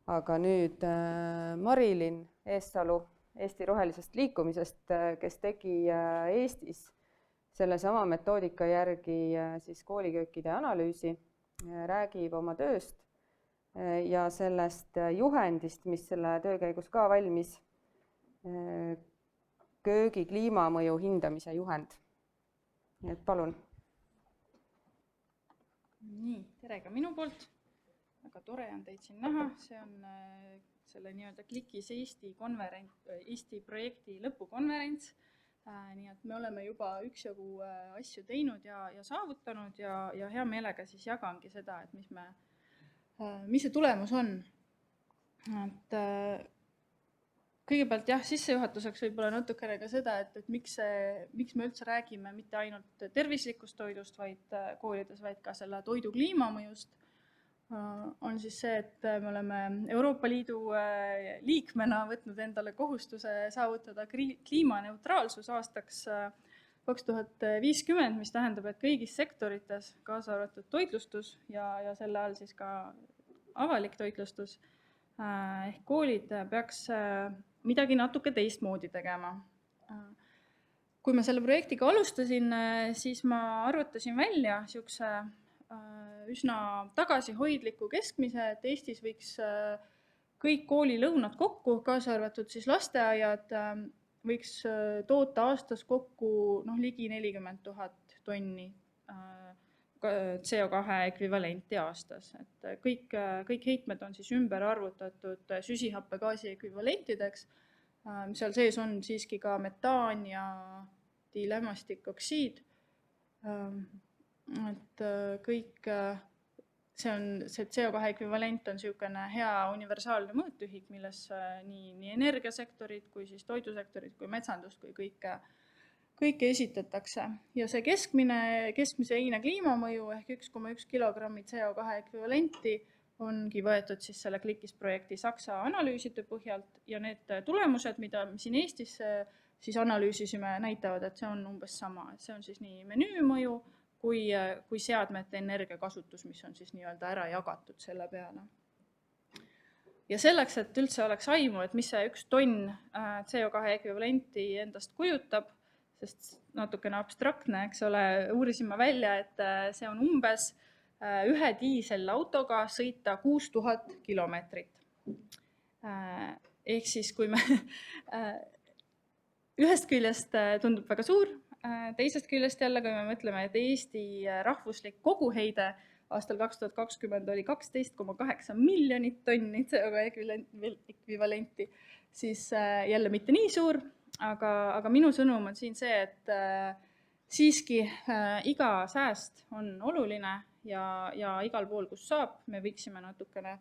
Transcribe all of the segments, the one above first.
Aga nüüd Marilyn Eessalu Eesti Rohelisest Liikumisest, kes tegi Eestis sellesama metoodika järgi siis kooliköökide analüüsi, räägib oma tööst ja sellest juhendist, mis selle töö käigus ka valmis, köögi kliimamõju hindamise juhend. Nii et palun. Nii, tere ka minu poolt. Väga tore on teid siin näha. See on selle nii-öelda Klikis Eesti projekti lõpukonverents. Nii et me oleme juba üksjagu asju teinud ja saavutanud ja hea meelega siis jagangi seda, et mis see tulemus on. Et kõigepealt jah, sissejuhatuseks võib-olla natukene ka seda, et miks me üldse räägime mitte ainult tervislikust toidust, vaid koolides, vaid ka selle toidu kliimamõjust, on siis see, et me oleme Euroopa Liidu liikmena võtnud endale kohustuse saavutada kliimaneutraalsus aastaks 2050, mis tähendab, et kõigis sektorites, kaasa arvatud toitlustus ja selle all siis ka avalik toitlustus, ehk koolid peaks midagi natuke teistmoodi tegema. Kui ma selle projektiga alustasin, siis ma arvutasin välja niisuguse üsna tagasihoidliku keskmise, et Eestis võiks kõik koolilõunad kokku, kaasa arvatud siis lasteaiad, võiks toota aastas kokku ligi 40 000 tonni CO2 ekvivalenti aastas. Et kõik heitmed on siis ümber arvutatud süsihappegaasi ekvivalentideks, mis seal sees on siiski ka metaan ja dilämmastikoksiid. Et kõik see CO2 ekvivalent on niisugune hea universaalne mõõtühik, milles nii energiasektorid kui siis toidusektorid kui metsandust kui kõike esitatakse. Ja see keskmise heine kliimamõju ehk 1,1 kilogrammi CO2 ekvivalenti ongi võetud siis selle Klikis projekti Saksa analüüside põhjalt ja need tulemused, mida me siin Eestis siis analüüsisime, näitavad, et see on umbes sama. Et see on siis nii menüümõju kui seadmete energiakasutus, mis on siis nii-öelda ära jagatud selle peale. Ja selleks, et üldse oleks aimu, et mis see 1 tonn CO2 ekvivalenti endast kujutab, sest natukene abstraktne, eks ole, uurisin ma välja, et see on umbes ühe diiselautoga sõita 6000 kilomeetrit. Ehk siis, kui me ühest küljest tundub väga suur, teisest küljest jälle, kui me mõtleme, et Eesti rahvuslik koguheide aastal 2020 oli 12,8 miljonit tonni CO2 ekvivalenti, siis jälle mitte nii suur, aga minu sõnum on siin see, et siiski iga sääst on oluline ja igal pool, kus saab, me võiksime natukene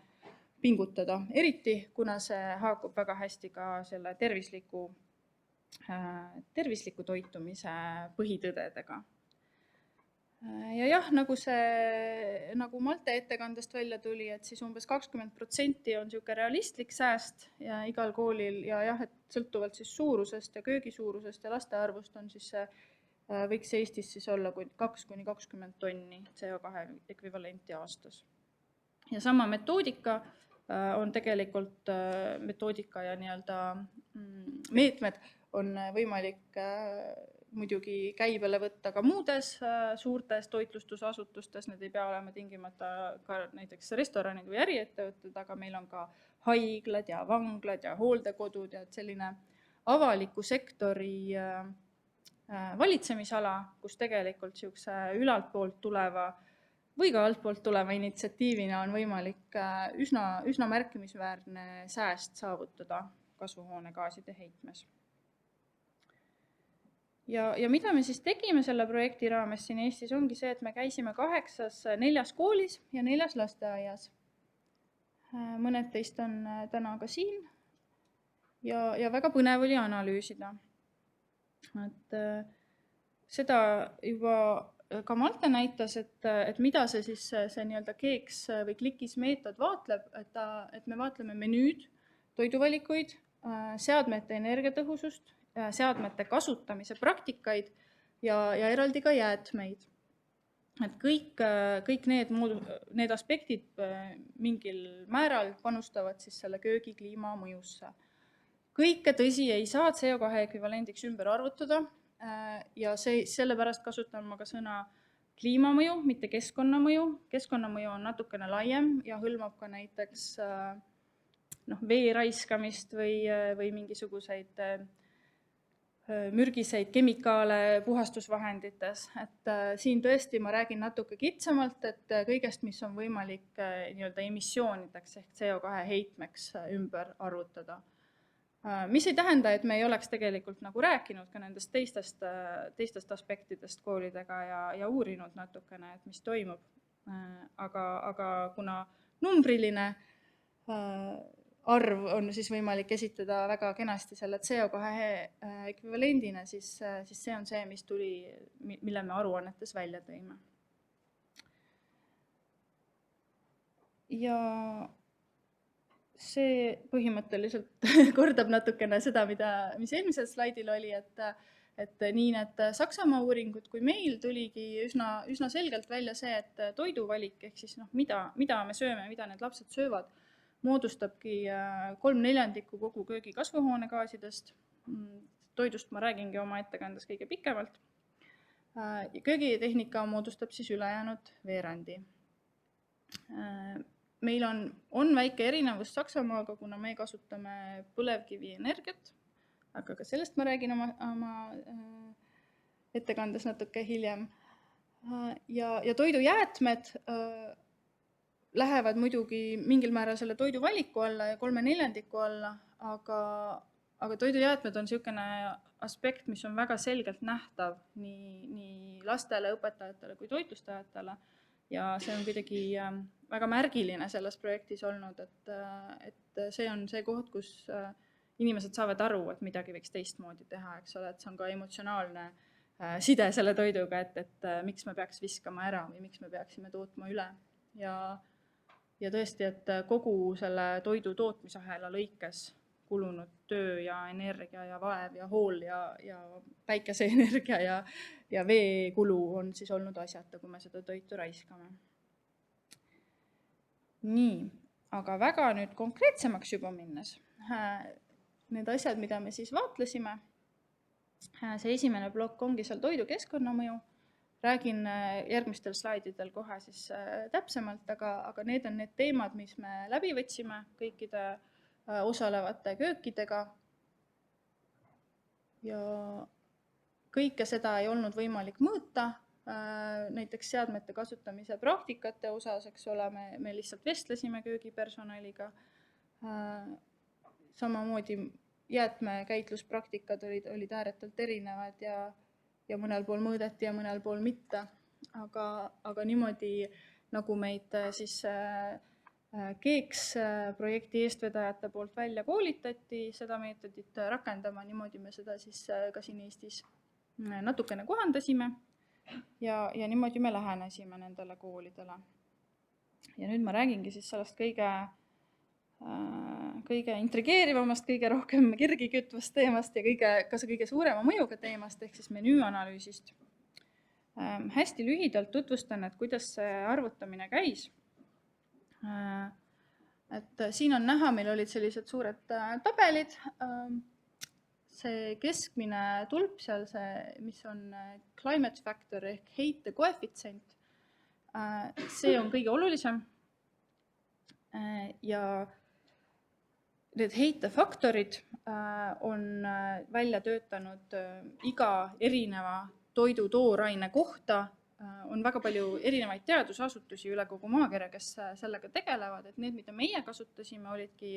pingutada, eriti kuna see haakub väga hästi ka selle tervisliku toitumise põhitõdedega. Ja jah, nagu Malte ettekandest välja tuli, et siis umbes 20% on niisugune realistlik sääst ja igal koolil ja jah, et sõltuvalt siis suurusest ja köögi suurusest ja laste arvust on siis võiks Eestis siis olla 2-20 tonni CO2 ekvivalenti aastas. Ja sama metoodika on tegelikult metoodika ja nii-öelda meetmed on võimalik muidugi käibele võtta ka muudes suurtes toitlustusasutustes, need ei pea olema tingimata ka näiteks restoranid või äriettevõtted, aga meil on ka haiglad ja vanglad ja hooldekodud ja selline avaliku sektori valitsemisala, kus tegelikult niisuguse ülalt poolt tuleva või ka altpoolt tuleva initsiatiivina on võimalik üsna märkimisväärne sääst saavutada kasvuhoonegaaside heitmes. Ja mida me siis tegime selle projekti raames siin Eestis ongi see, et me käisime 4 koolis ja 4 lasteaias. Mõned teist on täna ka siin ja väga põnev oli analüüsida. Et seda juba ka Malte näitas, et mida see siis see nii-öelda KEEKS või Klikis meetod vaatleb, et me vaatleme menüüd, toiduvalikuid, seadmete energiatõhusust, seadmete kasutamise praktikaid ja eraldi ka jäätmeid. et kõik need aspektid mingil määral panustavad siis selle köögi kliimamõjusse. Kõike, tõsi, ei saa CO2 ekvivalendiks ümber arvutada ja sellepärast kasutan ma ka sõna kliimamõju, mitte keskkonnamõju. Keskkonnamõju on natukene laiem ja hõlmab ka näiteks vee raiskamist või mingisuguseid mürgiseid kemikaale puhastusvahendites. Et siin tõesti ma räägin natuke kitsamalt, et kõigest, mis on võimalik nii-öelda emissioonideks ehk CO2 heitmeks ümber arvutada. Mis ei tähenda, et me ei oleks tegelikult nagu rääkinud ka nendest teistest aspektidest koolidega ja uurinud natukene, et mis toimub. Aga kuna numbriline arv on siis võimalik esitada väga kenasti selle CO2 ekvivalendina, siis see on see, mille me aruannetes välja tõime. Ja see põhimõtteliselt kordab natukene seda, mis eelmisel slaidil oli, et nii need Saksamaa uuringud kui meil tuligi üsna selgelt välja see, et toiduvalik ehk siis mida me sööme, mida need lapsed söövad, moodustabki 3/4 kogu köögi kasvuhoonegaasidest. Toidust ma räägingi oma ettekandes kõige pikemalt. Köögitehnika moodustab siis ülejäänud veerandi. Meil on väike erinevus Saksamaaga, kuna me kasutame põlevkivienergiat, aga ka sellest ma räägin oma ettekandes natuke hiljem. Ja toidujäätmed lähevad muidugi mingil määral selle toiduvaliku alla ja 3/4 alla, aga toidujäätmed on niisugune aspekt, mis on väga selgelt nähtav nii lastele, õpetajatele kui toitlustajatele. Ja see on kuidagi väga märgiline selles projektis olnud, et see on see koht, kus inimesed saavad aru, et midagi võiks teistmoodi teha, eks ole, et see on ka emotsionaalne side selle toiduga, et miks me peaks viskama ära või miks me peaksime tootma üle. Ja tõesti, et kogu selle toidu tootmisahela lõikes kulunud töö ja energia ja vaev ja hool ja päikeseenergia ja veekulu on siis olnud asjata, kui me seda toitu raiskame. Nii, aga väga nüüd konkreetsemaks juba minnes. Need asjad, mida me siis vaatlesime, see esimene plokk ongi seal toidu keskkonnamõju. Räägin järgmistel slaididel kohe siis täpsemalt, aga need on need teemad, mis me läbi võtsime kõikide osalevate köökidega. Ja kõike seda ei olnud võimalik mõõta, näiteks seadmete kasutamise praktikate osas, eks ole, me lihtsalt vestlesime köögipersonaliga. Samamoodi jäätmekäitluspraktikad olid ääretult erinevad ja mõnel pool mõõdeti ja mõnel pool mitte, aga niimoodi, nagu meid siis Keeks projekti eestvedajate poolt välja koolitati, seda meetodit rakendama, niimoodi me seda siis ka siin Eestis natukene kohandasime ja niimoodi me lähenesime nendele koolidele. Ja nüüd ma räägingi siis sellest kõige intrigeerivamast, kõige rohkem kirgi kütvast teemast ja kõige suurema mõjuga teemast ehk siis menüüanalüüsist. Hästi lühidalt tutvustan, et kuidas see arvutamine käis. Et siin on näha, meil olid sellised suured tabelid. See keskmine tulp seal, mis on climate factor ehk heite koefitsient, see on kõige olulisem. Ja need heitefaktorid on välja töötanud iga erineva toidu tooraine kohta. On väga palju erinevaid teadusasutusi üle kogu maakera, kes sellega tegelevad, et need, mida meie kasutasime, olidki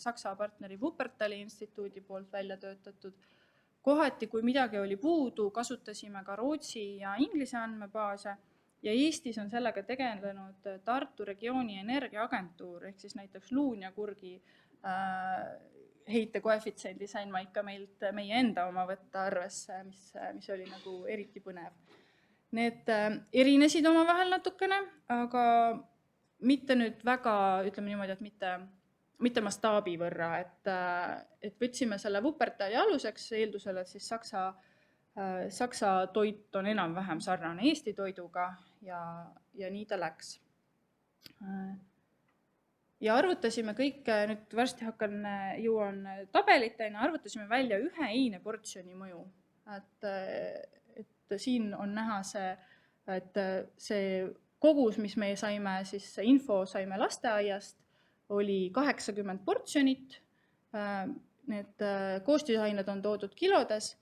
Saksa partneri Wuppertali instituudi poolt välja töötatud. Kohati, kui midagi oli puudu, kasutasime ka Rootsi ja Inglise andmebaase ja Eestis on sellega tegelenud Tartu regiooni energiaagentuur, ehk siis näiteks luun ja kurgi heite koefitsiendi sain ma ikka meie enda oma võtta arvesse, mis oli nagu eriti põnev. Need erinesid omavahel natukene, aga mitte nüüd väga, ütleme niimoodi, et mitte mastaabi võrra, et võtsime selle Wuppertali aluseks eeldusel, et siis Saksa toit on enam-vähem sarnane Eesti toiduga ja nii ta läks. Ja arvutasime kõik, nüüd varsti jõuan tabelitena, arvutasime välja ühe eineportsjoni mõju. Et siin on näha see kogus, mis me saime, siis info saime lasteaiast, oli 80 portsjonit. Need koostisained on toodud kilodes.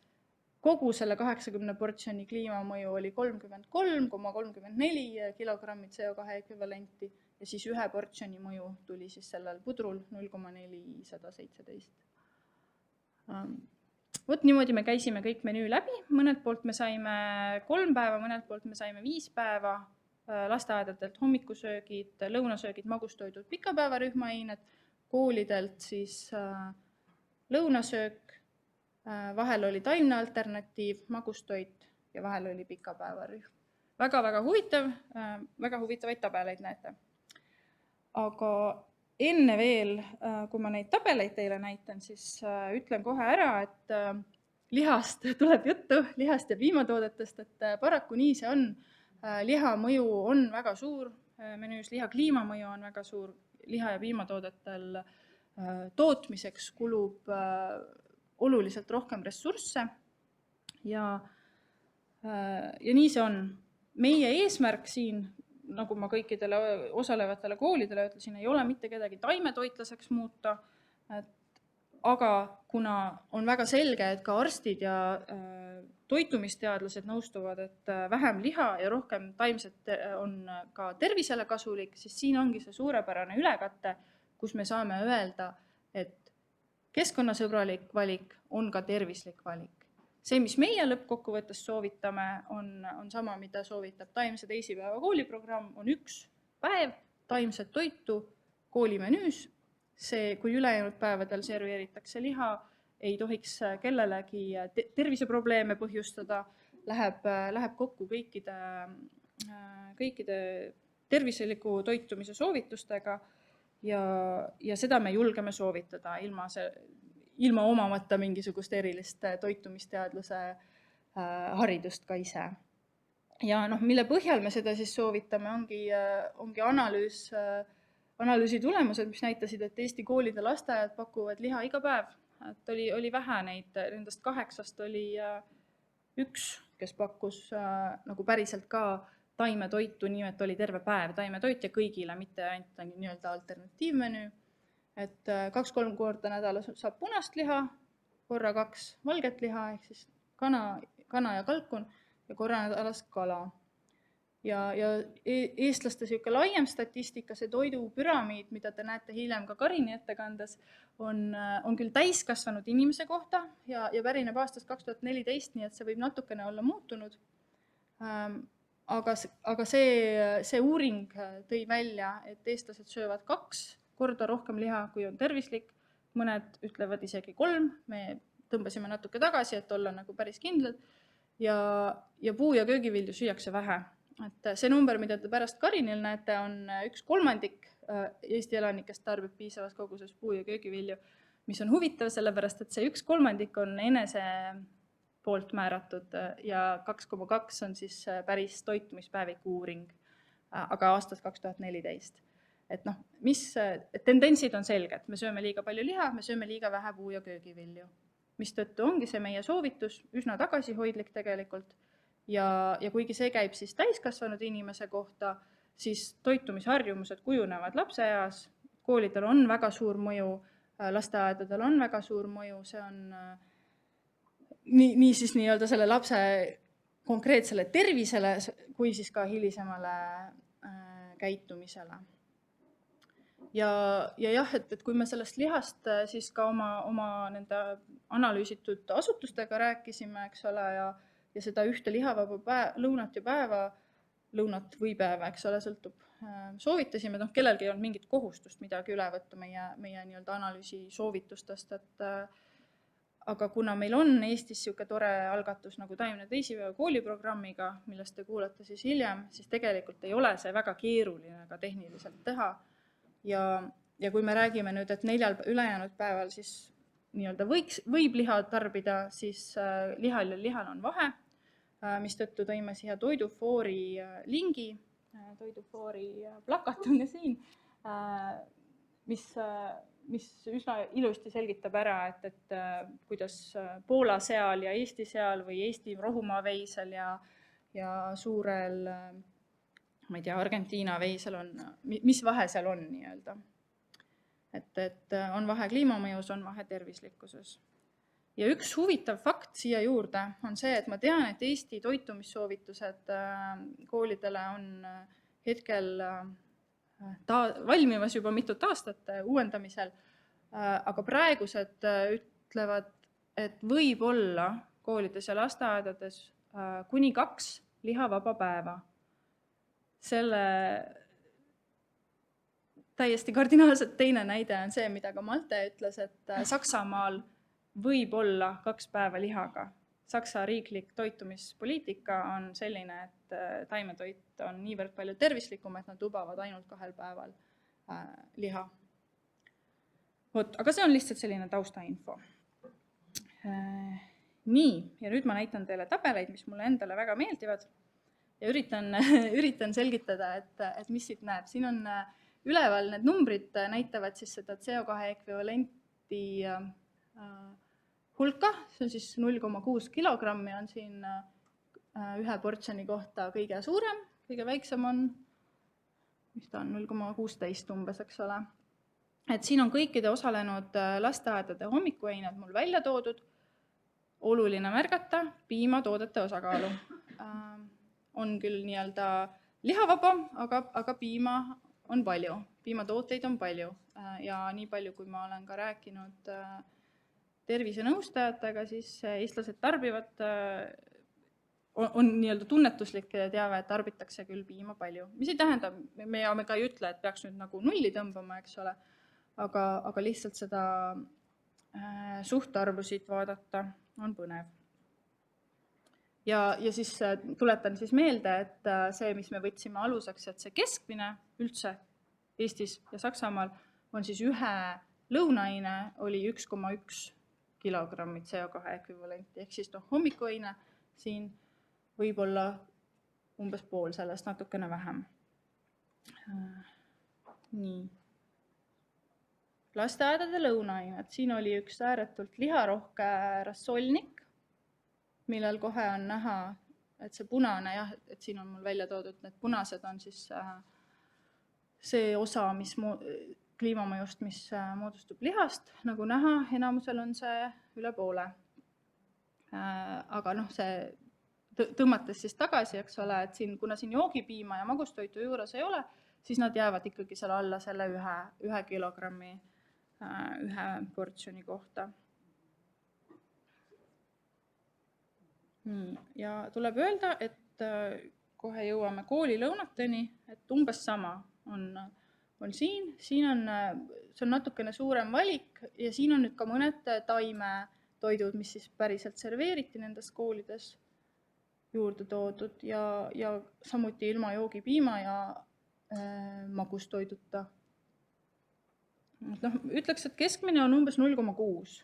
Kogu selle 80 portsjoni kliimamõju oli 33,34 kilogrammi CO2 ekvivalenti ja siis ühe portsjoni mõju tuli siis sellel pudrul 0,417. Vot niimoodi me käisime kõik menüü läbi, mõnelt poolt me saime 3 päeva, mõnelt poolt me saime 5 päeva, lasteaedadelt hommikusöögid, lõunasöögid, magustoidud, pikapäevarühmaained, koolidelt siis lõunasöök, vahel oli taimne alternatiiv, magustoit ja vahel oli pikapäevarühm. Väga huvitavaid tabeleid näete. Aga enne veel, kui ma neid tabeleid teile näitan, siis ütlen kohe ära, et lihast tuleb juttu, lihast ja piimatoodetest, et paraku nii see on. Liha mõju on väga suur menüüs, liha kliimamõju on väga suur, liha ja piimatoodetel tootmiseks kulub oluliselt rohkem ressursse ja nii see on. Meie eesmärk siin, nagu ma kõikidele osalevatele koolidele ütlesin, ei ole mitte kedagi taimetoitlaseks muuta, aga kuna on väga selge, et ka arstid ja toitumisteadlased nõustuvad, et vähem liha ja rohkem taimset on ka tervisele kasulik, siis siin ongi see suurepärane ülekatte, kus me saame öelda, et keskkonnasõbralik valik on ka tervislik valik. See, mis meie lõppkokkuvõttes soovitame, on sama, mida soovitab Taimse teisipäeva kooliprogramm, on 1 päev taimset toitu koolimenüüs. See, kui ülejäänud päevadel serveeritakse liha, ei tohiks kellelegi terviseprobleeme põhjustada, läheb kokku kõikide terviseliku toitumise soovitustega ja seda me julgeme soovitada ilma omamata mingisugust erilist toitumisteadlase haridust ka ise. Ja mille põhjal me seda siis soovitame, ongi analüüsi tulemused, mis näitasid, et Eesti koolide lasteaiad pakuvad liha iga päev. Et oli vähe neid, nendest 8 oli 1, kes pakkus nagu päriselt ka taimetoitu, nii et oli terve päev taimetoit ja kõigile, mitte ainult nii-öelda alternatiivmenüü. Et 2-3 korda nädalas saab punast liha, korra 2 valget liha, ehk siis kana ja kalkun ja korra nädalas kala. Ja eestlaste laiem statistika, see toidupüramiid, mida te näete hiljem ka Karini ettekandes, on küll täiskasvanud inimese kohta ja pärineb aastast 2014, nii et see võib natukene olla muutunud. Aga see uuring tõi välja, et eestlased söövad 2 korda rohkem liha, kui on tervislik. Mõned ütlevad isegi 3, me tõmbasime natuke tagasi, et olla nagu päris kindlad. Ja puu- ja köögivilju süüakse vähe. Et see number, mida te pärast Karinil näete, on 1/3 Eesti elanikest tarbib piisavas koguses puu- ja köögivilju, mis on huvitav, sellepärast et see 1/3 on enese poolt määratud ja 2,2 on siis päris toitumispäeviku uuring, aga aastast 2014. Et tendentsid on selged, me sööme liiga palju liha, me sööme liiga vähe puu- ja köögivilju, mis tõttu ongi see meie soovitus üsna tagasihoidlik tegelikult. Ja kuigi see käib siis täiskasvanud inimese kohta, siis toitumisharjumused kujunevad lapseeas, koolidel on väga suur mõju, lasteaedadel on väga suur mõju, see on nii siis nii-öelda selle lapse konkreetsele tervisele, kui siis ka hilisemale käitumisele. Ja jah, et kui me sellest lihast siis ka oma nende analüüsitud asutustega rääkisime, eks ole, ja seda ühte lihavaba lõunat ja lõunat või päeva, eks ole, sõltub, soovitasime, kellelgi ei olnud mingit kohustust midagi üle võtta meie nii-öelda analüüsi soovitustest, aga kuna meil on Eestis niisugune tore algatus nagu Taimne teisipäeva kooliprogrammiga, millest te kuulete siis hiljem, siis tegelikult ei ole see väga keeruline ka tehniliselt teha. Ja kui me räägime nüüd, et 4 ülejäänud päeval siis nii-öelda võib liha tarbida, siis lihal on vahe. mistõttu tõime siia toidufoori lingi, toidufoori plakat on ka siin, mis üsna ilusti selgitab ära, et kuidas Poola seal ja Eesti seal või Eesti rohumaa veisel ja suurel, ma ei tea, Argentiina veisel on, mis vahe seal on nii-öelda. Et on vahe kliimamõjus, on vahe tervislikkuses. Ja üks huvitav fakt siia juurde on see, et ma tean, et Eesti toitumissoovitused koolidele on hetkel valmimas juba mitut aastat uuendamisel, aga praegused ütlevad, et võib olla koolides ja lasteaedades kuni 2 lihavaba päeva. Selle täiesti kardinaalselt teine näide on see, mida ka Malte ütles, et Saksamaal võib olla 2 päeva lihaga. Saksa riiklik toitumispoliitika on selline, et taimetoit on niivõrd palju tervislikum, et nad lubavad ainult 2 päeval liha. Aga see on lihtsalt selline taustainfo. Nii, ja nüüd ma näitan teile tabeleid, mis mulle endale väga meeldivad ja üritan selgitada, et mis siit näeb. Siin on üleval need numbrid näitavad siis seda CO2 ekvivalenti hulka, see on siis 0,6 kilogrammi on siin ühe portsjoni kohta kõige suurem, kõige väiksem on, mis ta on, 0,16 umbes, eks ole. Et siin on kõikide osalenud lasteaedade hommikueined mul välja toodud. Oluline märgata piimatoodete osakaalu. On küll nii-öelda lihavaba, aga piima on palju, piimatooteid on palju ja nii palju, kui ma olen ka rääkinud tervisenõustajatega, siis eestlased tarbivad, on nii-öelda tunnetuslik teave, et tarbitakse küll piima palju. Mis ei tähenda, me ka ei ütle, et peaks nüüd nagu nulli tõmbama, eks ole, aga lihtsalt seda suhtarvu siit vaadata on põnev. Ja siis tuletan siis meelde, et see, mis me võtsime aluseks, et see keskmine üldse Eestis ja Saksamaal on siis ühe lõunaine oli 1,1 kilogrammi CO2 ekvivalenti, ehk siis hommikuine siin võib olla umbes pool sellest, natukene vähem. Nii. Lasteaedade lõunaained, siin oli üks ääretult liharohke rassolnik, millel kohe on näha, et see punane, jah, et siin on mul välja toodud, need punased on siis see osa, mis kliimamõjust, mis moodustub lihast, nagu näha, enamusel on see üle poole. Aga see tõmmates siis tagasi, eks ole, et siin, kuna siin joogipiima ja magustoitu juures ei ole, siis nad jäävad ikkagi seal alla selle ühe kilogrammi ühe portsjoni kohta. Ja tuleb öelda, et kohe jõuame koolilõunateni, et umbes sama on siin on, see on natukene suurem valik ja siin on nüüd ka mõned taimetoidud, mis siis päriselt serveeriti nendes koolides juurde toodud ja samuti ilma joogipiima ja magustoiduta. Ütleks, et keskmine on umbes 0,6,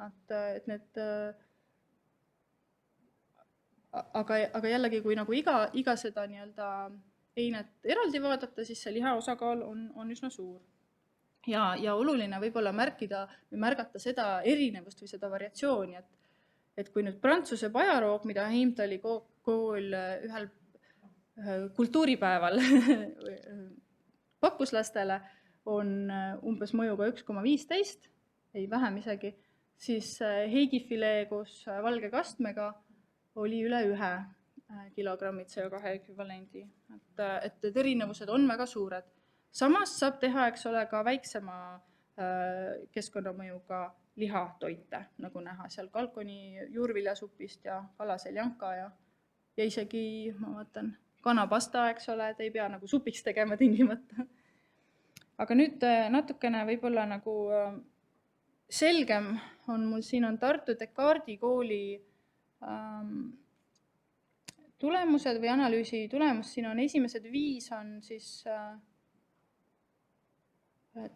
et need, aga jällegi, kui nagu iga seda nii-öelda einet eraldi vaadata, siis see liha osakaal on üsna suur. Ja oluline võib-olla märgata seda erinevust või seda variatsiooni, et kui nüüd Prantsuse pajaroog, mida Heimtali kool ühel kultuuripäeval pakkus lastele, on umbes mõjuga 1,15, ei vähem isegi, siis heigifilee koos valge kastmega oli üle 1 kilogrammi CO2 ekvivalendi. Et erinevused on väga suured. Samas saab teha, eks ole, ka väiksema keskkonnamõjuga lihatoite, nagu näha seal kalkoni juurviljasupist ja kalaseljanka ja isegi, ma vaatan, kanapasta, eks ole, et ei pea nagu supiks tegema tingimata. Aga nüüd natukene võib-olla nagu selgem on mul siin on Tartu Descartesi kooli tulemused või analüüsi tulemus. Siin on esimesed 5 on siis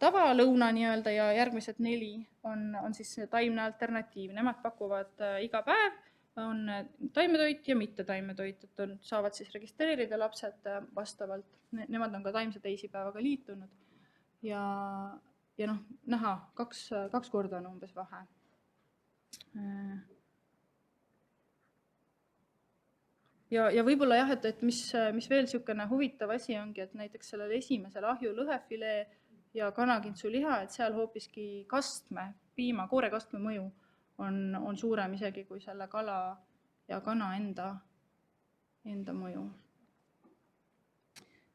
tavalõuna nii-öelda ja järgmised 4 on siis taimne alternatiiv. Nemad pakuvad iga päev on taimetoit ja mitte taimetoit, et saavad siis registreerida lapsed vastavalt. Nemad on ka taimse teisipäevaga liitunud ja noh, näha, kaks korda on umbes vahe. Ja võib-olla jah, et mis veel niisugune huvitav asi ongi, et näiteks sellel esimesel ahju lõhefilee ja kanakintsuliha, et seal hoopiski piima, koorekastme mõju on suurem isegi kui selle kala ja kana enda mõju.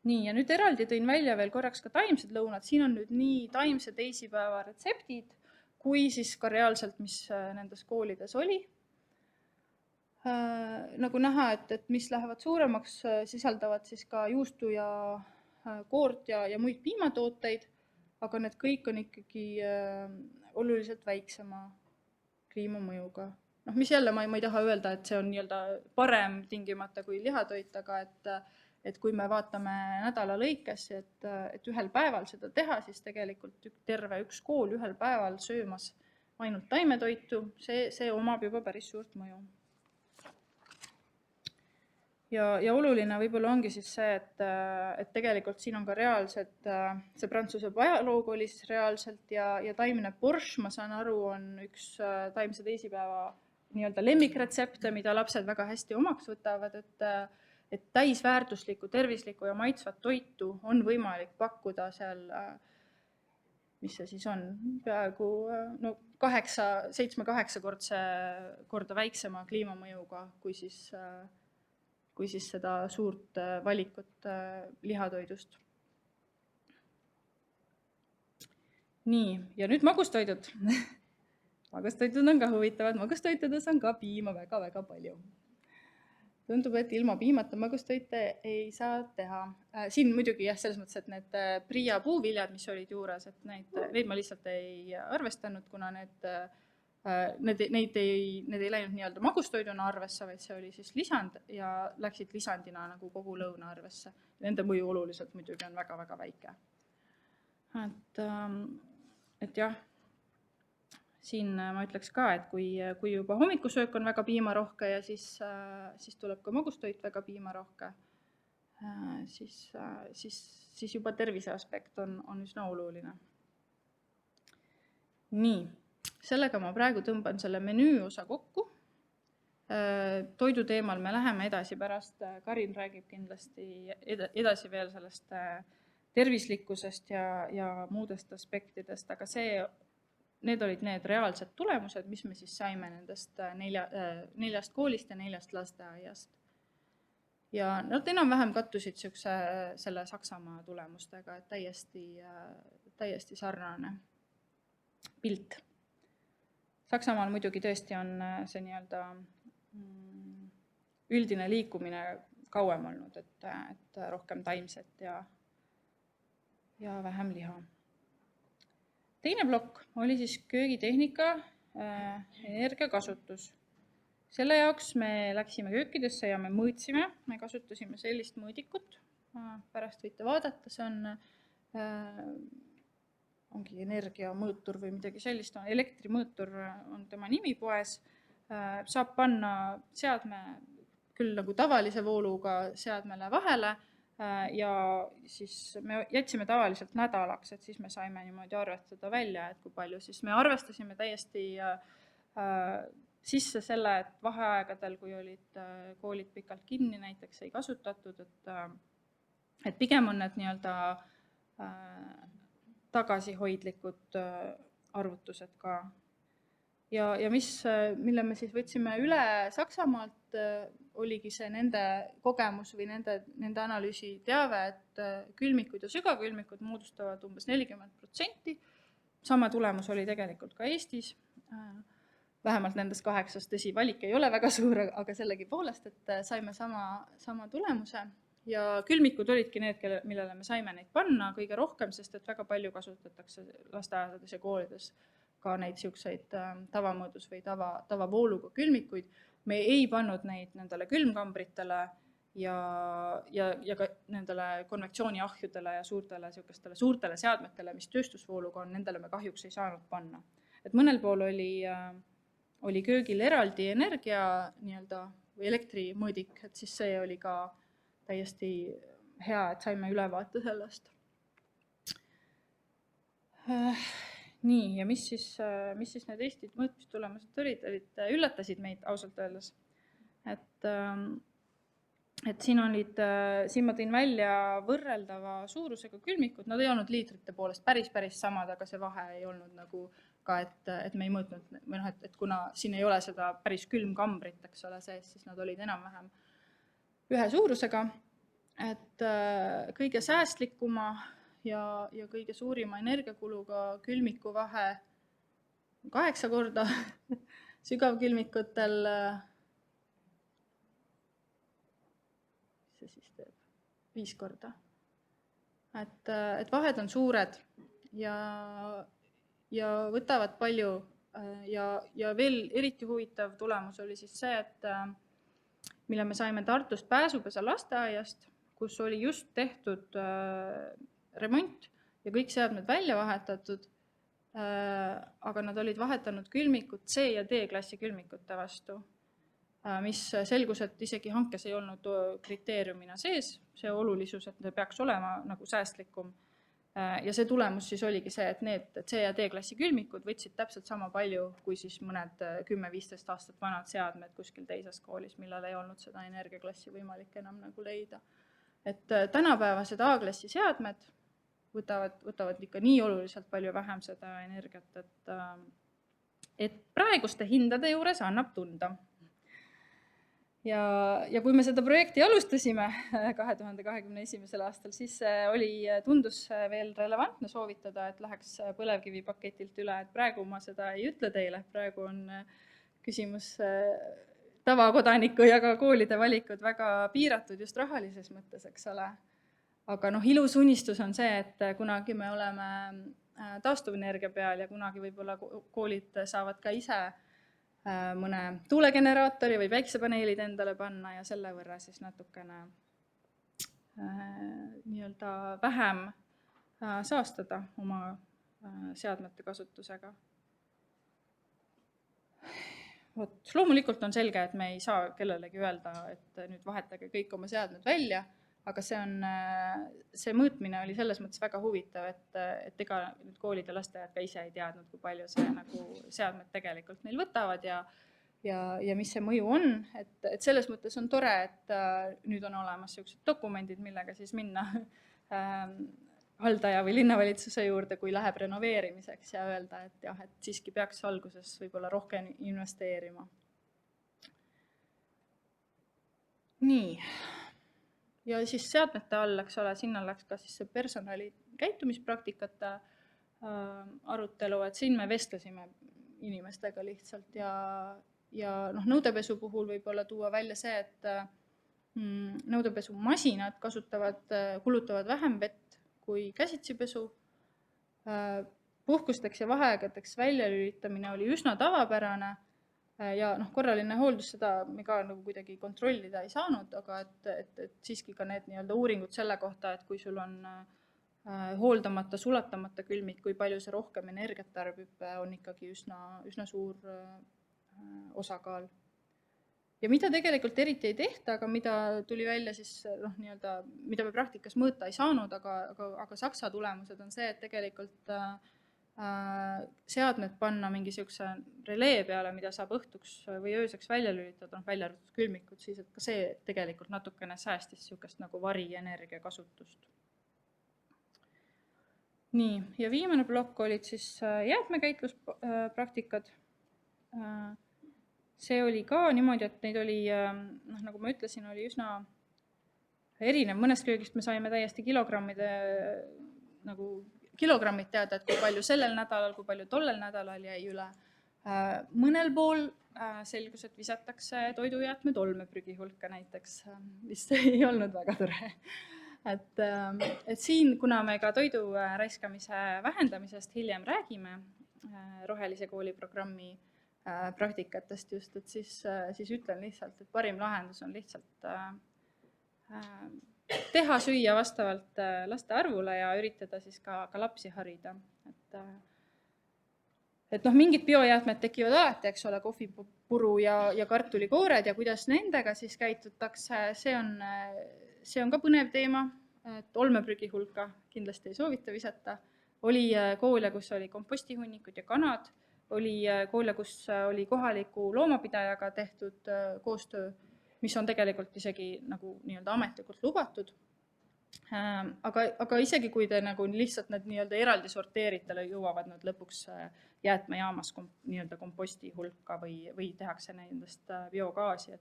Nii, ja nüüd eraldi tõin välja veel korraks ka taimsed lõunad. Siin on nüüd nii taimse teisipäeva retseptid, kui siis ka reaalselt, mis nendes koolides oli. Nagu näha, et mis lähevad suuremaks, sisaldavad siis ka juustu ja koort ja muid piimatooteid, aga need kõik on ikkagi oluliselt väiksema kliimamõjuga. Noh, mis jälle, ma ei taha öelda, et see on nii-öelda parem tingimata kui lihatoit, aga et kui me vaatame nädala lõikes, et ühel päeval seda teha, siis tegelikult terve üks kool ühel päeval söömas ainult taimetoitu, see omab juba päris suurt mõju. Ja oluline võib-olla ongi siis see, et tegelikult siin on ka reaalselt, see Prantsuse ajaloog oli siis reaalselt ja taimne borš, ma saan aru, on üks taimse teisipäeva nii-öelda lemmikretsepte, mida lapsed väga hästi omaks võtavad, et täisväärtuslikku, tervislikku ja maitsvat toitu on võimalik pakkuda seal, mis see siis on, peaaegu 7-8 korda väiksema kliimamõjuga kui siis seda suurt valikut lihatoidust. Nii, ja nüüd magustoidud. Magustoidud on ka huvitavad, magustoitudes on ka piima väga-väga palju. Tundub, et ilma piimata magustoite ei saa teha. Siin muidugi jah, selles mõttes, et need Pria puuviljad, mis olid juures, et neid ma lihtsalt ei arvestanud, kuna need ei läinud nii-öelda magustoiduna arvesse, vaid see oli siis lisand ja läksid lisandina nagu kogu lõuna arvesse. Nende mõju oluliselt muidugi on väga-väga väike. Et jah, siin ma ütleks ka, et kui juba hommikusöök on väga piimarohke ja siis tuleb ka magustoit väga piimarohke, siis juba tervise aspekt on üsna oluline. Nii. Sellega ma praegu tõmban selle menüü osa kokku. Toidu teemal me läheme edasi pärast. Karin räägib kindlasti edasi veel sellest tervislikkusest ja muudest aspektidest, aga need olid need reaalsed tulemused, mis me siis saime nendest 4 koolist ja 4 lasteaiast. Ja nad enam-vähem kattusid selle Saksamaa tulemustega, et täiesti sarnane pilt. Saksamaal muidugi tõesti on see nii-öelda üldine liikumine kauem olnud, et rohkem taimset ja vähem liha. Teine plokk oli siis köögitehnika, energiakasutus. Selle jaoks me läksime köökidesse ja me mõõtsime, me kasutasime sellist mõõdikut, pärast võite vaadata, see ongi energiamõõtur või midagi sellist, elektrimõõtur on tema nimi poes, saab panna seadme küll nagu tavalise vooluga seadmele vahele ja siis me jätsime tavaliselt nädalaks, et siis me saime niimoodi arvestada välja, et kui palju siis me arvestasime täiesti sisse selle, et vaheaegadel, kui olid koolid pikalt kinni, näiteks ei kasutatud, et pigem on need nii-öelda tagasihoidlikud arvutused ka. Ja mille me siis võtsime üle Saksamaalt, oligi see nende kogemus või nende analüüsi teave, et külmikud ja sügavkülmikud moodustavad umbes 40%. Sama tulemus oli tegelikult ka Eestis. Vähemalt nendest 8, tõsi, valik ei ole väga suur, aga sellegi poolest, et saime sama tulemuse. Ja külmikud olidki need, millele me saime neid panna kõige rohkem, sest et väga palju kasutatakse lasteaedades ja koolides ka neid siukseid tavamõõdus või tavavooluga külmikuid. Me ei pannud neid nendele külmkambritele ja ka nendele konvektsiooniahjudele ja suurtele seadmetele, mis tööstusvooluga on, nendele me kahjuks ei saanud panna. Et mõnel pool oli oli köögil eraldi energia nii-öelda või elektrimõõdik, et siis see oli ka täiesti hea, et saime ülevaate sellest. Nii, ja mis siis need Eesti mõõtmistulemused olid, üllatasid meid ausalt öeldes. Et siin ma tõin välja võrreldava suurusega külmikud, nad ei olnud liitrite poolest päris samad, aga see vahe ei olnud nagu ka, et me ei mõõtnud, või et kuna siin ei ole seda päris külmkambrit, eks ole, sees, siis nad olid enam-vähem ühe suurusega, et kõige säästlikuma ja kõige suurima energiakuluga külmiku vahe 8 korda, sügavkülmikutel see siis teeb 5 korda. Et vahed on suured ja võtavad palju ja veel eriti huvitav tulemus oli siis see, et mille me saime Tartust Pääsupesa lasteaiast, kus oli just tehtud remont ja kõik seadmed välja vahetatud, aga nad olid vahetanud külmikud C ja D klassi külmikute vastu, mis selgus, et isegi hankes ei olnud kriteeriumina sees, see olulisus, et see peaks olema nagu säästlikum. Ja see tulemus siis oligi see, et need C ja D klassi külmikud võtsid täpselt sama palju kui siis mõned 10-15 aastat vanad seadmed kuskil teises koolis, millal ei olnud seda energiaklassi võimalik enam nagu leida. Et tänapäevased A-klassi seadmed võtavad ikka nii oluliselt palju vähem seda energiat, et praeguste hindade juures annab tunda. Ja kui me seda projekti alustasime 2021. aastal, siis tundus veel relevantne soovitada, et läheks põlevkivipaketilt üle, et praegu ma seda ei ütle teile, praegu on küsimus tavakodaniku ja ka koolide valikud väga piiratud just rahalises mõttes, eks ole. Aga ilus unistus on see, et kunagi me oleme taastuvenergia peal ja kunagi võib-olla koolid saavad ka ise mõne tuulegeneraatori või päiksepaneelid endale panna ja selle võrra siis natukene nii-öelda vähem saastada oma seadmete kasutusega. Loomulikult on selge, et me ei saa kellelegi öelda, et nüüd vahetage kõik oma seadmed välja, aga see mõõtmine oli selles mõttes väga huvitav, et ega nüüd koolid ja lasteaiad ka ise ei teadnud, kui palju see nagu seadmed tegelikult neil võtavad ja mis see mõju on. Et selles mõttes on tore, et nüüd on olemas sellised dokumendid, millega siis minna haldaja või linnavalitsuse juurde, kui läheb renoveerimiseks ja öelda, et jah, et siiski peaks alguses võib-olla rohkem investeerima. Nii. Ja siis seadmete all, eks ole, sinna läks ka siis see personali käitumispraktikate arutelu, et siin me vestlesime inimestega lihtsalt ja nõudepesu puhul võib-olla tuua välja see, et nõudepesumasinad kulutavad vähem vett kui käsitsipesu. Puhkusteks ja vaheaegadeks väljalülitamine oli üsna tavapärane ja korraline hooldus seda me ka nagu kuidagi kontrollida ei saanud, aga et siiski ka need nii-öelda uuringud selle kohta, et kui sul on hooldamata, sulatamata külmik, kui palju see rohkem energiat tarbib, on ikkagi üsna suur osakaal. Ja mida tegelikult eriti ei tehta, aga mida tuli välja siis, nii-öelda, mida me praktikas mõõta ei saanud, aga Saksa tulemused on see, et tegelikult seadmed panna mingi niisuguse relee peale, mida saab õhtuks või ööseks välja lülitada, välja arvatud külmikud, siis et ka see tegelikult natukene säästis niisugust nagu varienergia kasutust. Nii, ja viimane plokk olid siis jäätmekäitluspraktikad. See oli ka niimoodi, et neid oli, nagu ma ütlesin, oli üsna erinev. Mõnest köögist me saime täiesti kilogrammid teada, et kui palju sellel nädalal, kui palju tollel nädalal jäi üle. Mõnel pool selgus, et visatakse toidujäätmed olmeprügi hulka näiteks, mis ei olnud väga tore. Et siin, kuna me ka toidu raiskamise vähendamisest hiljem räägime rohelise kooli programmi praktikatest just, et siis ütlen lihtsalt, et parim lahendus on lihtsalt teha süüa vastavalt laste arvule ja üritada siis ka lapsi harida. et noh, mingid biojäätmed tekivad alati, eks ole, kohvipuru ja kartulikoored ja kuidas nendega siis käitutakse, see on ka põnev teema, et olmeprügi hulka kindlasti ei soovita visata. Oli koole, kus oli kompostihunnikud ja kanad, oli koole, kus oli kohaliku loomapidajaga tehtud koostöö, mis on tegelikult isegi nagu nii-öelda ametlikult lubatud. Aga isegi kui te nagu lihtsalt need nii-öelda eraldi sorteeritele jõuavad nad lõpuks jäätmejaamas nii-öelda komposti hulka või tehakse nendest biogaasi,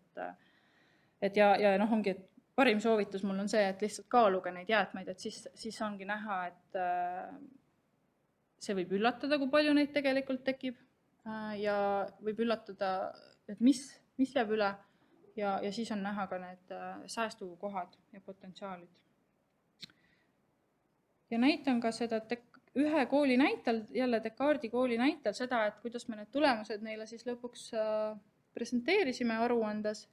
et ja noh, ongi, et parim soovitus mul on see, et lihtsalt kaaluge neid jäätmeid, et siis ongi näha, et see võib üllatada, kui palju neid tegelikult tekib ja võib üllatada, et mis jääb üle ja siis on näha ka need säästukohad ja potentsiaalid. Ja näitan ka seda ühe kooli näitel, jälle Descartesi kooli näitel seda, et kuidas me need tulemused neile siis lõpuks presenteerisime aruandes.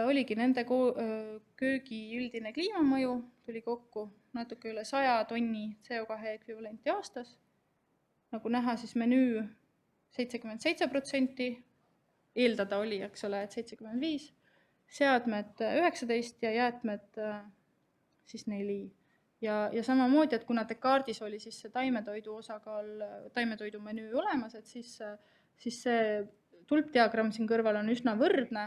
Oligi nende köögi üldine kliimamõju, tuli kokku natuke üle 100 tonni CO2 ekvivalenti aastas. Nagu näha, siis menüü 77%, eeldada oli, eks ole, et 75%, seadmed 19% ja jäätmed siis 4%. Ja samamoodi, et kuna Descartesis oli siis see taimetoidu osakaal, taimetoidu menüü olemas, et siis see tulpdiagramm siin kõrval on üsna võrdne.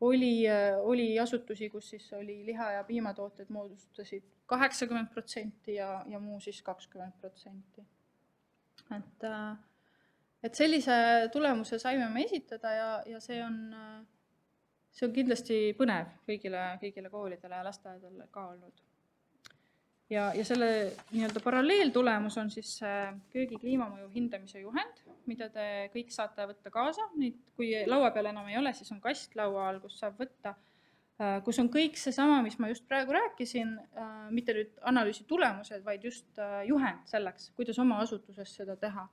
Oli asutusi, kus siis oli liha- ja piimatooted moodustasid 80% ja muu siis 20%. Et sellise tulemuse saime me esitada ja see on kindlasti põnev kõigile koolidele ja lasteaedadele ka olnud. Ja selle nii-öelda paralleeltulemus on siis köögi kliimamõju hindamise juhend, mida te kõik saate võtta kaasa. Kui laua peal enam ei ole, siis on kast laua all, kus saab võtta, kus on kõik seesama, mis ma just praegu rääkisin, mitte nüüd analüüsi tulemused, vaid just juhend selleks, kuidas oma asutuses seda teha.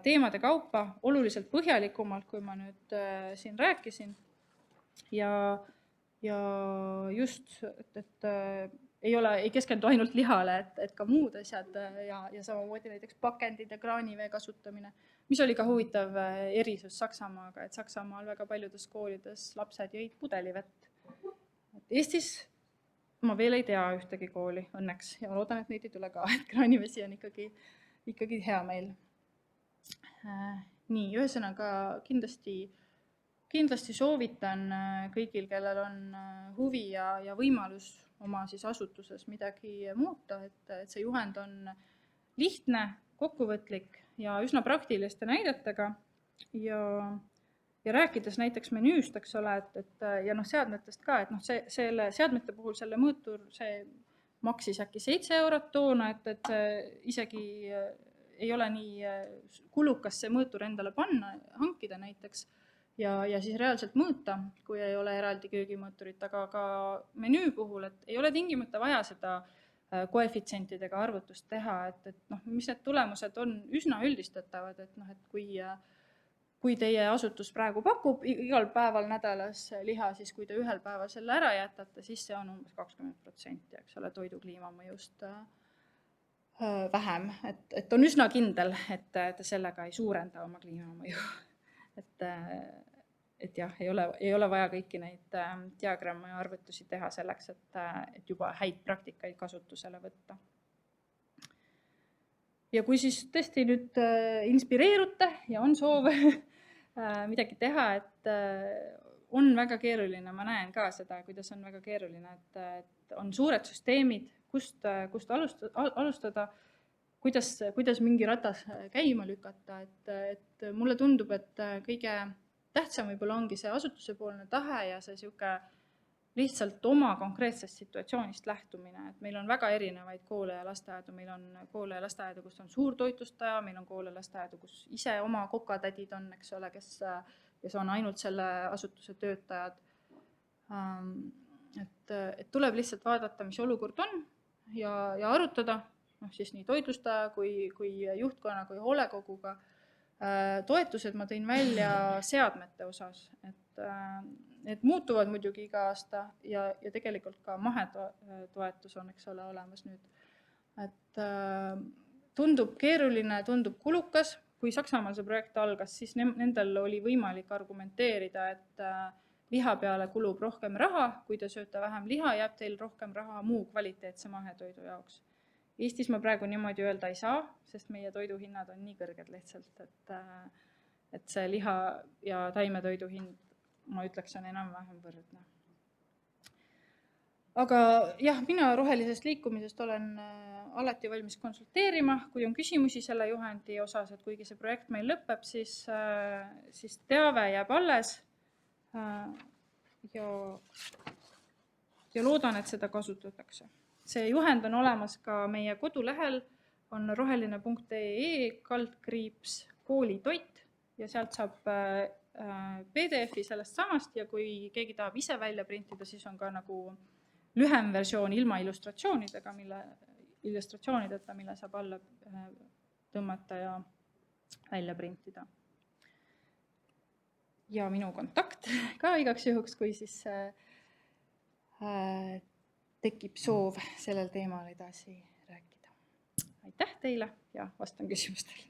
Teemade kaupa oluliselt põhjalikumalt, kui ma nüüd siin rääkisin. Ja just, et ei keskendu ainult lihale, et ka muud asjad ja samamoodi näiteks pakendid ja kraanivee kasutamine, mis oli ka huvitav erisus Saksamaaga, et Saksamaal väga paljudes koolides lapsed jõid pudelivett. Eestis ma veel ei tea ühtegi kooli õnneks ja loodan, et neid ei tule ka, et kraanivesi on ikkagi hea meil. Nii, ühesõnaga kindlasti soovitan kõigil, kellel on huvi ja võimalus oma siis asutuses midagi muuta, et see juhend on lihtne, kokkuvõtlik ja üsna praktiliste näidetega ja rääkides näiteks menüüst, eks ole, ja seadmetest ka, et selle seadmete puhul selle mõõtur, see maksis äkki 7 eurot toona, et isegi ei ole nii kulukas see mõõtur endale panna, hankida näiteks ja siis reaalselt mõõta, kui ei ole eraldi köögimõõturit, aga ka menüü puhul, et ei ole tingimata vaja seda koefitsientidega arvutust teha, et mis need tulemused on üsna üldistatavad, et kui teie asutus praegu pakub igal päeval nädalas liha, siis kui te ühel päeval selle ära jätate, siis see on umbes 20%, eks ole, toidu kliimamõjust vähem, et on üsna kindel, et te sellega ei suurenda oma kliimamõju. Et jah, ei ole vaja kõiki neid diagramme ja arvutusi teha selleks, et juba häid praktikaid kasutusele võtta. Ja kui siis tõesti nüüd inspireerute ja on soov midagi teha, et on väga keeruline, ma näen ka seda, kuidas on väga keeruline, et on suured süsteemid, kust alustada, kuidas mingi ratas käima lükata, et mulle tundub, et kõige tähtsam võib-olla ongi see asutusepoolne tahe ja see sihuke lihtsalt oma konkreetsest situatsioonist lähtumine, et meil on väga erinevaid koole ja lasteaedu, meil on koole ja lasteaedu, kus on suur toitlustaja, meil on koole ja lasteaedu, kus ise oma kokatädid on, eks ole, kes on ainult selle asutuse töötajad. Et tuleb lihtsalt vaadata, mis olukord on ja arutada, siis nii toitlustaja kui juhtkonna kui hoolekoguga. Toetused ma tõin välja seadmete osas, et muutuvad muidugi iga aasta ja tegelikult ka mahetoetus on, eks ole, olemas nüüd. Et tundub keeruline, tundub kulukas, kui Saksamaal see projekt algas, siis nendel oli võimalik argumenteerida, et liha peale kulub rohkem raha, kui te sööte vähem liha, jääb teil rohkem raha muu kvaliteetse mahetoidu jaoks. Eestis ma praegu niimoodi öelda ei saa, sest meie toiduhinnad on nii kõrged lihtsalt, et see liha ja taimetoidu hind, ma ütleks, on enam-vähem võrdne. Aga jah, mina rohelisest liikumisest olen alati valmis konsulteerima, kui on küsimusi selle juhendi osas, et kuigi see projekt meil lõpeb, siis teave jääb alles ja loodan, et seda kasutatakse. See juhend on olemas ka meie kodulehel, on roheline.ee/ koolitoit ja sealt saab PDF-i sellest samast ja kui keegi tahab ise välja printida, siis on ka nagu lühem versioon ilma illustratsioonideta, mille saab alla tõmmata ja välja printida. Ja minu kontakt ka igaks juhuks, kui siis tekib soov sellel teemal edasi rääkida. Aitäh teile ja vastan küsimustele.